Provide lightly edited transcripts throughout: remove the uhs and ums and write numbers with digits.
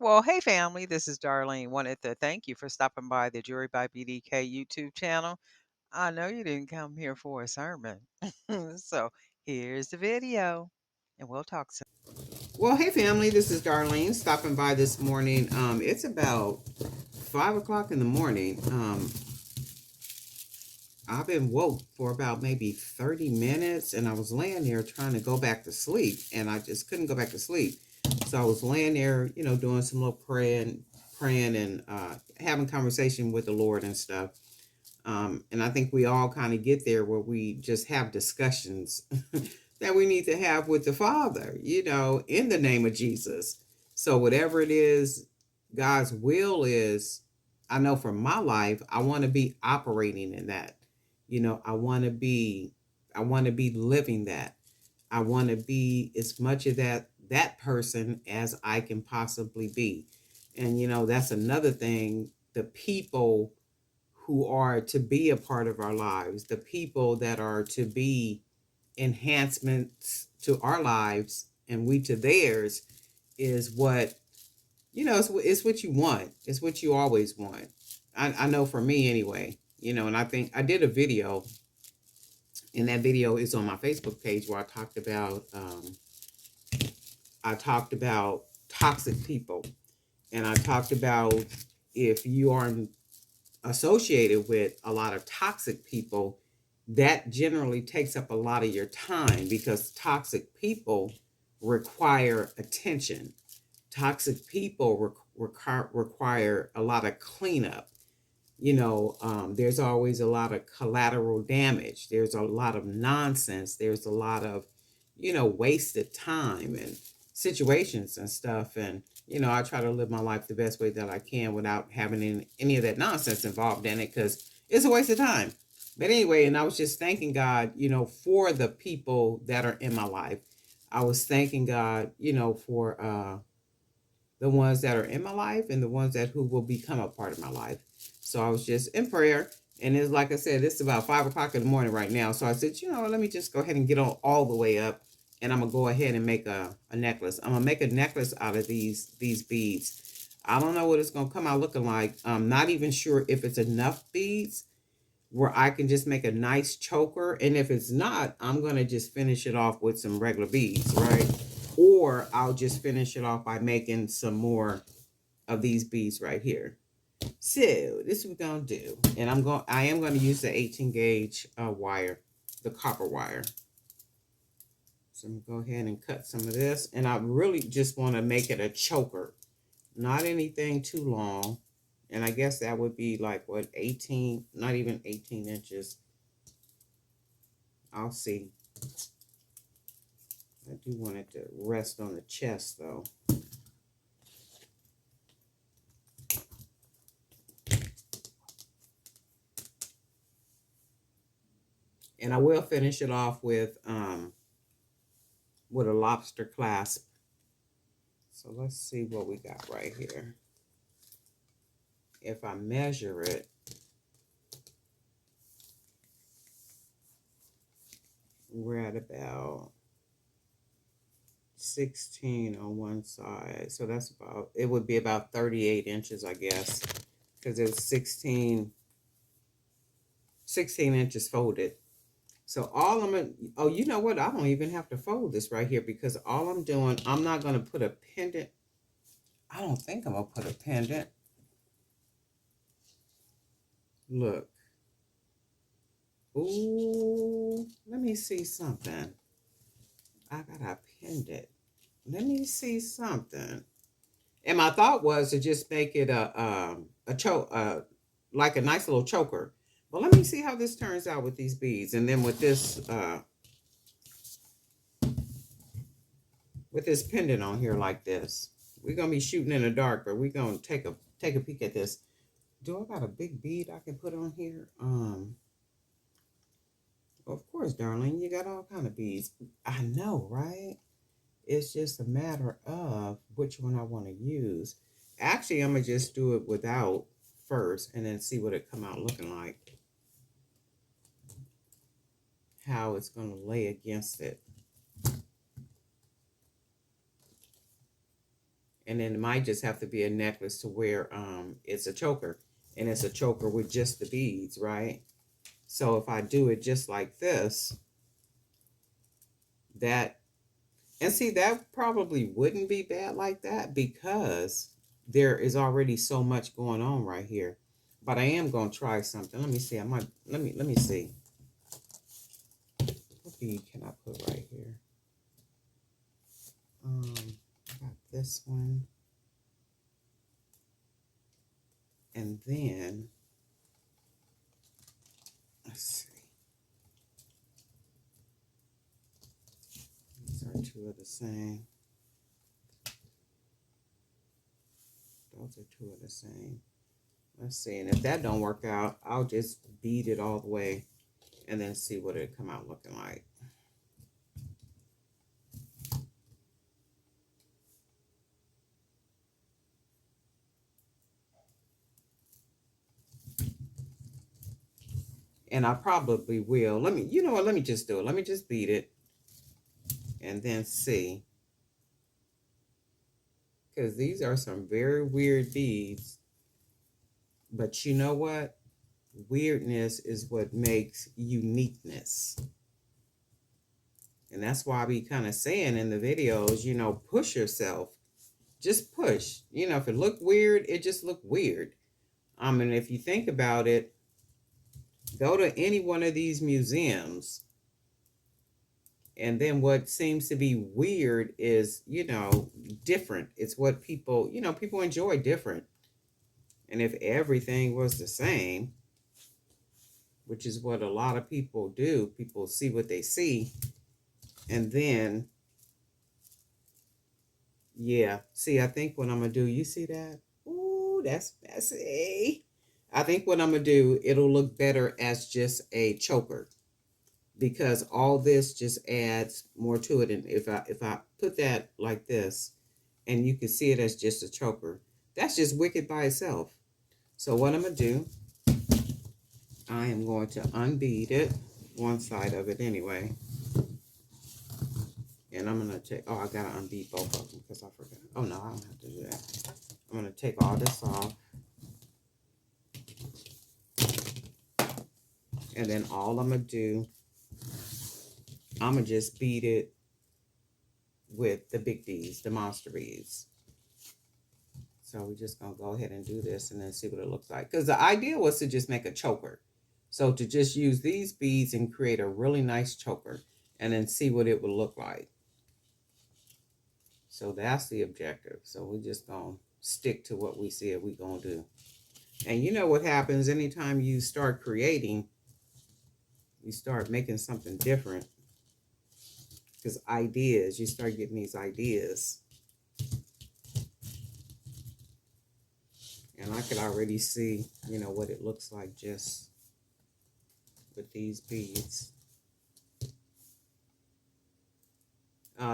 Well, hey family, this is Darlene. Wanted to thank you for stopping by the Jury by BDK YouTube channel. I know you didn't come here for a sermon. So here's the video, and we'll talk soon. Well, hey family, this is Darlene stopping by this morning. It's about 5 o'clock in the morning. I've been woke for about maybe 30 minutes and I was laying there trying to go back to sleep and I just couldn't go back to sleep. So I was laying there, doing some little praying and having conversation with the Lord and stuff. And I think we all kind of get there where we just have discussions that we need to have with the Father, in the name of Jesus. So, whatever it is, God's will is, I know for my life, I want to be operating in that. I want to be living that. I want to be as much of that person as I can possibly be. And that's another thing, the people who are to be a part of our lives, the people that are to be enhancements to our lives and we to theirs is what, it's what you want. It's what you always want. I know for me anyway, and I think I did a video, and that video is on my Facebook page where I talked about toxic people. And I talked about if you are associated with a lot of toxic people, that generally takes up a lot of your time because toxic people require attention. Toxic people require a lot of cleanup. There's always a lot of collateral damage. There's a lot of nonsense. There's a lot of, wasted time and situations and stuff. And, I try to live my life the best way that I can without having any of that nonsense involved in it because it's a waste of time. But anyway, and I was just thanking God, for the people that are in my life. I was thanking God, for the ones that are in my life and the ones that who will become a part of my life. So I was just in prayer. And it's like I said, it's about 5 o'clock in the morning right now. So I said, let me just go ahead and get on all the way up. And I'm gonna go ahead and make a necklace. I'm gonna make a necklace out of these beads. I don't know what it's gonna come out looking like. I'm not even sure if it's enough beads where I can just make a nice choker. And if it's not, I'm going to just finish it off with some regular beads, right? Or I'll just finish it off by making some more of these beads right here. So this is what we're going to do. And I am going to use the 18 gauge wire, the copper wire. So I'm going to go ahead and cut some of this. And I really just want to make it a choker. Not anything too long. And I guess that would be like, what, 18, not even 18 inches. I'll see. I do want it to rest on the chest, though. And I will finish it off with a lobster clasp. So let's see what we got right here. If I measure it, we're at about 16 on one side. So that's about, it would be about 38 inches, I guess, because it's 16 inches folded. So all I'm going to, oh, you know what? I don't even have to fold this right here because all I'm doing, I'm not going to put a pendant. I don't think I'm going to put a pendant. Look. Ooh, let me see something. I got a pendant. Let me see something. And my thought was to just make it like a nice little choker. But let me see how this turns out with these beads, and then with this pendant on here like this. We're gonna be shooting in the dark, but we're gonna take a peek at this. Do I got a big bead I can put on here? Of course, darling, you got all kind of beads. I know, right? It's just a matter of which one I want to use. Actually, I'm going to just do it without first and then see what it come out looking like. How it's going to lay against it. And then it might just have to be a necklace to where it's a choker, and it's a choker with just the beads, right? So if I do it just like this, that, and see, that probably wouldn't be bad like that because there is already so much going on right here. But I am gonna try something. Let me see. I might let me see. What bead can I put right here? I got this one, and then let's see. These are two of the same. Those are two of the same. Let's see. And if that don't work out, I'll just bead it all the way and then see what it come out looking like. And I probably will. Let me, you know what? Let me just do it. Let me just beat it and then see. Because these are some very weird beads. But you know what? Weirdness is what makes uniqueness. And that's why I be kind of saying in the videos, push yourself. Just push. If it look weird, it just look weird. And if you think about it, go to any one of these museums, and then what seems to be weird is, different. It's what people enjoy different. And if everything was the same, which is what a lot of people do, people see what they see, and then, yeah, see, I think what I'm gonna do, you see that? Ooh, that's messy. I think what I'm gonna do, it'll look better as just a choker, because all this just adds more to it. And if I put that like this, and you can see it as just a choker, that's just wicked by itself. So what I'm gonna do, I am going to unbead it, one side of it anyway, and I'm gonna take. Oh, I gotta unbead both of them because I forgot. Oh no, I don't have to do that. I'm gonna take all this off, and then all I'm gonna do, I'm gonna just bead it with the big beads, the monster beads. So we're just gonna go ahead and do this and then see what it looks like. Because the idea was to just make a choker. So to just use these beads and create a really nice choker and then see what it would look like. So that's the objective. So we're just gonna stick to what we said we're gonna do. And you know what happens anytime you start creating, you start making something different. Because ideas, you start getting these ideas. And I could already see, what it looks like just with these beads.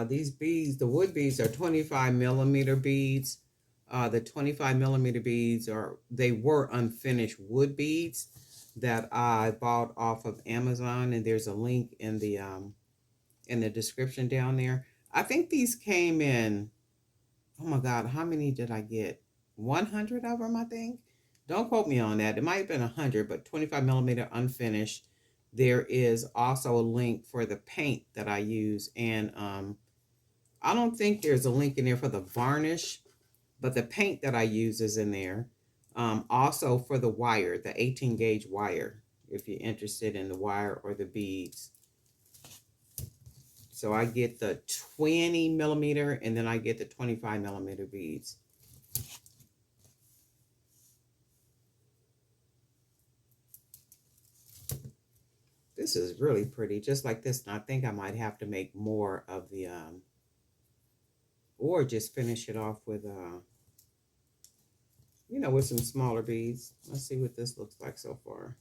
These beads, the wood beads, are 25 millimeter beads. The 25 millimeter beads they were unfinished wood beads that I bought off of Amazon, and there's a link in the description down there. I think these came in, oh my God, how many did I get? 100 of them, I think. Don't quote me on that. It might have been 100, but 25 millimeter unfinished. There is also a link for the paint that I use, and I don't think there's a link in there for the varnish, but the paint that I use is in there. Also for the wire, the 18 gauge wire, if you're interested in the wire or the beads. So I get the 20 millimeter and then I get the 25 millimeter beads. This is really pretty, just like this. And I think I might have to make more of the, or just finish it off with, with some smaller beads. Let's see what this looks like so far.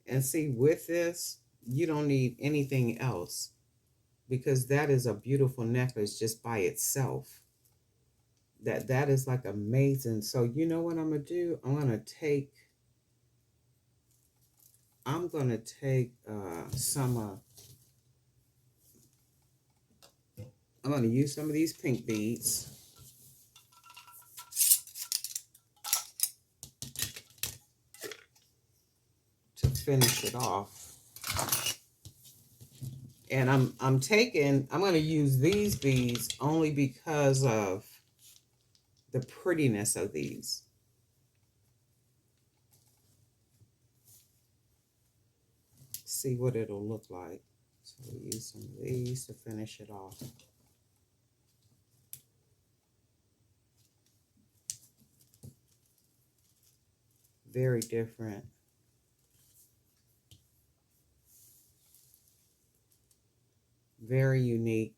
And see, with this, you don't need anything else because that is a beautiful necklace just by itself. That is like amazing. So you know what I'm gonna do? I'm gonna take some I'm going to use some of these pink beads. To finish it off. And I'm going to use these beads only because of the prettiness of these. See what it'll look like. So we'll use some of these to finish it off. Very different. Very unique.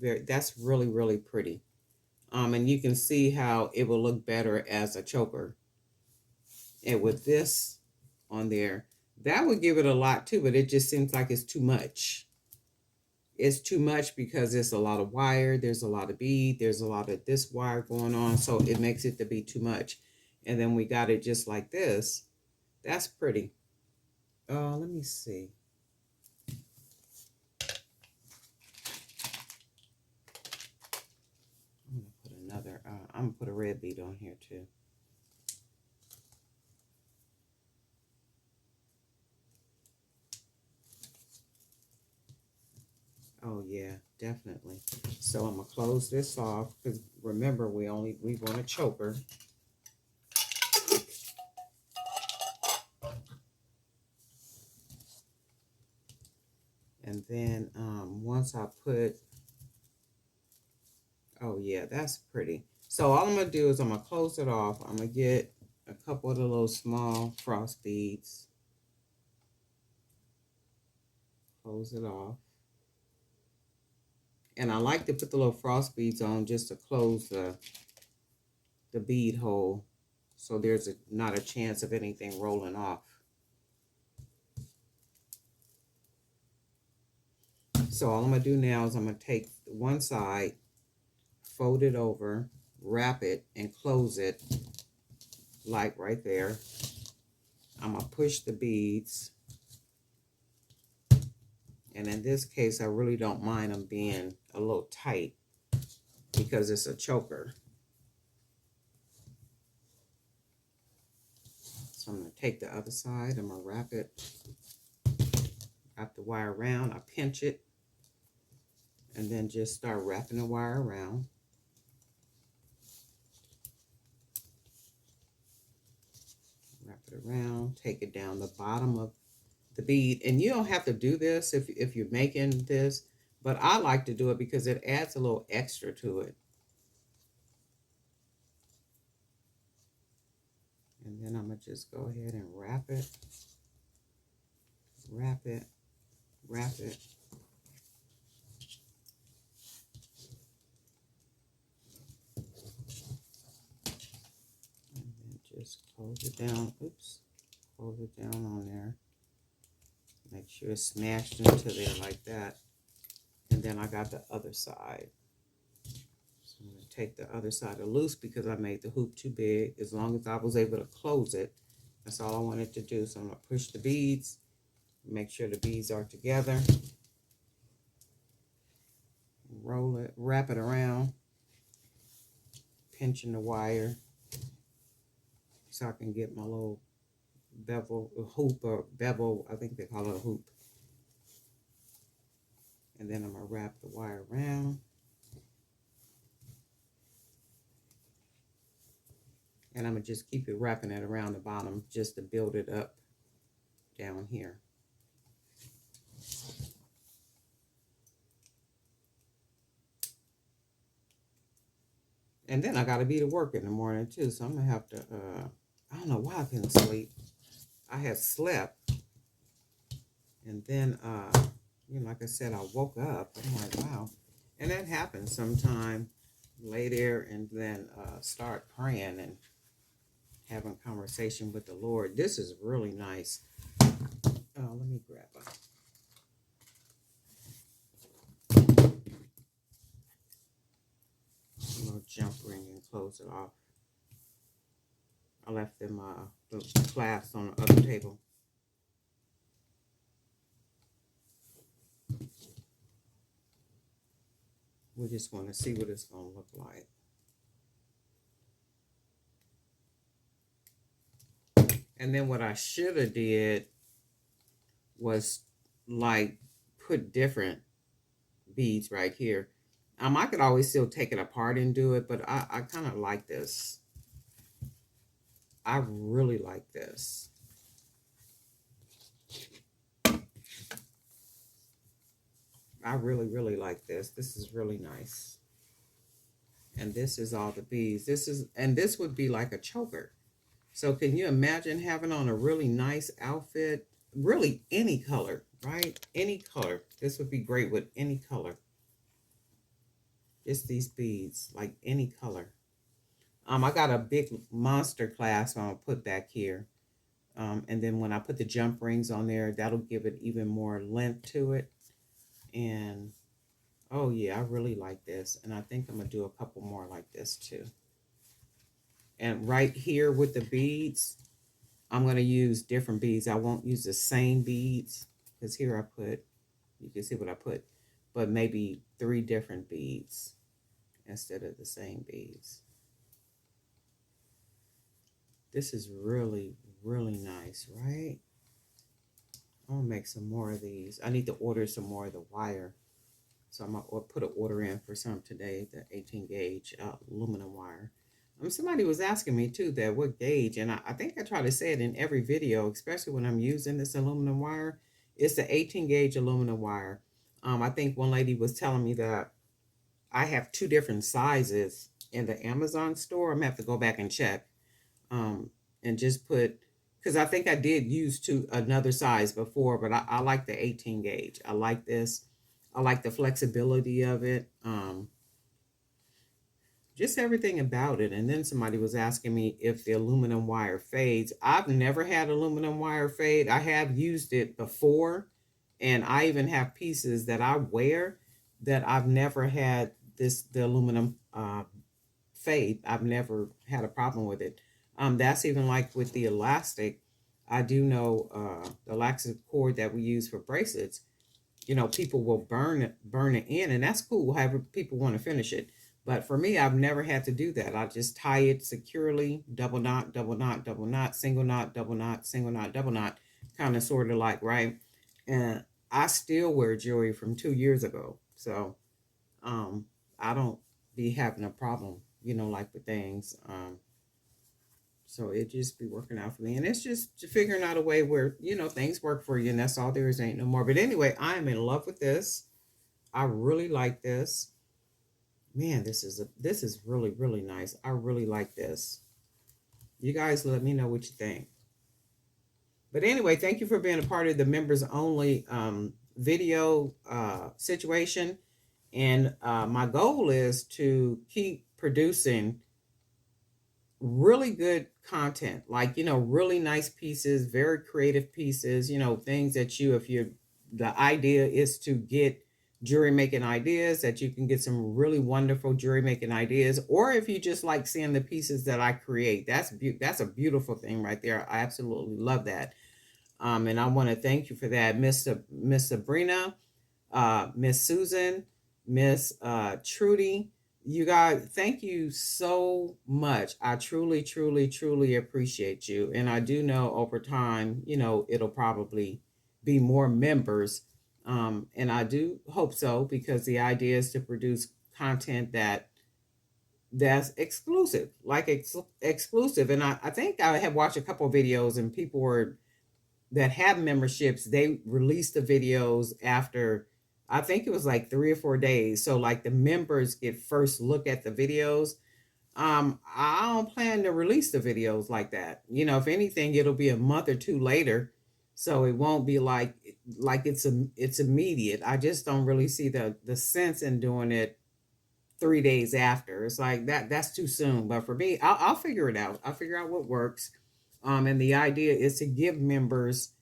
That's really, really pretty. And you can see how it will look better as a choker. And with this on there, that would give it a lot too, but it just seems like it's too much. It's too much because there's a lot of wire, there's a lot of bead, there's a lot of this wire going on, so it makes it to be too much. And then we got it just like this. That's pretty. Let me see. I'm gonna put a red bead on here too. Oh yeah, definitely. So I'm gonna close this off because remember we want a choker. And then once I put, oh yeah, that's pretty. So all I'm gonna do is I'm gonna close it off. I'm gonna get a couple of the little small frost beads. Close it off. And I like to put the little frost beads on just to close the bead hole, so there's not a chance of anything rolling off. So all I'm going to do now is I'm going to take one side, fold it over, wrap it, and close it like right there. I'm going to push the beads. And in this case, I really don't mind them being a little tight because it's a choker. So I'm going to take the other side. I'm going to wrap it, wrap the wire around. I pinch it. And then just start wrapping the wire around. Wrap it around, take it down the bottom of the bead. And you don't have to do this if you're making this, but I like to do it because it adds a little extra to it. And then I'm going to just go ahead and wrap it, wrap it, wrap it. Just close it down. Oops. Close it down on there. Make sure it's smashed into there like that. And then I got the other side. So I'm going to take the other side loose because I made the hoop too big. As long as I was able to close it, that's all I wanted to do. So I'm going to push the beads. Make sure the beads are together. Roll it, wrap it around. Pinching the wire. So I can get my little bevel, hoop or bevel, I think they call it a hoop. And then I'm going to wrap the wire around. And I'm going to just keep it wrapping it around the bottom just to build it up down here. And then I got to be to work in the morning too, so I'm going to have to, I don't know why I couldn't sleep. I had slept, and then, you know, like I said, I woke up. I'm like, wow. And that happens sometime. Lay there and then start praying and having conversation with the Lord. This is really nice. Let me grab a little jump ring and close it off. I left them the clasps on the other table. We just want to see what it's going to look like. And then what I should have did was like put different beads right here. I could always still take it apart and do it, but I kind of like this. I really like this. I really, really like this. This is really nice. And this is all the beads. This would be like a choker. So can you imagine having on a really nice outfit? Really any color, right? Any color. This would be great with any color. Just these beads, like any color. I got a big monster clasp I'm gonna put back here. And then when I put the jump rings on there, that'll give it even more length to it. And oh yeah, I really like this. And I think I'm gonna do a couple more like this too. And right here with the beads, I'm going to use different beads. I won't use the same beads because here I put, you can see what I put, but maybe 3 different beads instead of the same beads. This is really, really nice, right? I'm going to make some more of these. I need to order some more of the wire. So I'm going to put an order in for some today, the 18 gauge aluminum wire. Somebody was asking me too that what gauge, and I think I try to say it in every video, especially when I'm using this aluminum wire. It's the 18 gauge aluminum wire. I think one lady was telling me that I have 2 different sizes in the Amazon store. I'm gonna have to go back and check, and just put, because I think I did use another size before, but I like the 18 gauge. I like this. I like the flexibility of it. Just everything about it. And then somebody was asking me if the aluminum wire fades. I've never had aluminum wire fade. I have used it before, and I even have pieces that I wear that I've never had the aluminum fade. I've never had a problem with it. That's even like with the elastic. I do know the elastic cord that we use for bracelets. People will burn it in, and that's cool. However, people want to finish it. But for me, I've never had to do that. I just tie it securely, double knot, double knot, double knot, single knot, double knot, single knot, double knot, kind of sort of like, right? And I still wear jewelry from 2 years ago. So I don't be having a problem, like with things. So it just be working out for me. And it's just figuring out a way where, things work for you, and that's all there is, ain't no more. But anyway, I am in love with this. I really like this. Man, this is really, really nice. I really like this. You guys let me know what you think. But anyway, thank you for being a part of the members only video situation. And my goal is to keep producing really good content, like, really nice pieces, very creative pieces, things that the idea is to get jewelry making ideas, that you can get some really wonderful jewelry making ideas, or if you just like seeing the pieces that I create, that's a beautiful thing right there. I absolutely love that. And I want to thank you for that, Miss Sabrina, Miss Susan, Miss Trudy. You guys, thank you so much. I truly, truly, truly appreciate you. And I do know over time, it'll probably be more members. And I do hope so, because the idea is to produce content that's exclusive, like exclusive. And I think I have watched a couple of videos, and people that have memberships, they release the videos after, I think it was like 3 or 4 days. So like the members get first look at the videos. I don't plan to release the videos like that. If anything, it'll be a month or two later. So it won't be like it's immediate. I just don't really see the sense in doing it 3 days after. It's like that's too soon. But for me, I'll figure it out. I'll figure out what works. And the idea is to give members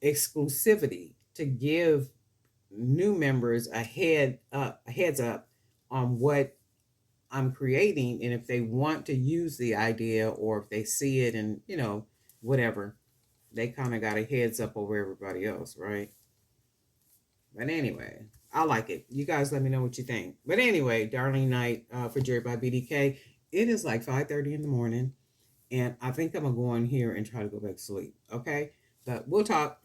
exclusivity, to give new members a heads up on what I'm creating, and if they want to use the idea, or if they see it and whatever, they kind of got a heads up over everybody else, right? But anyway, I like it. You guys let me know what you think. But anyway, Darling Night for Jerry by BDK. It is like 5:30 in the morning, and I think I'm gonna go in here and try to go back to sleep. Okay, but we'll talk.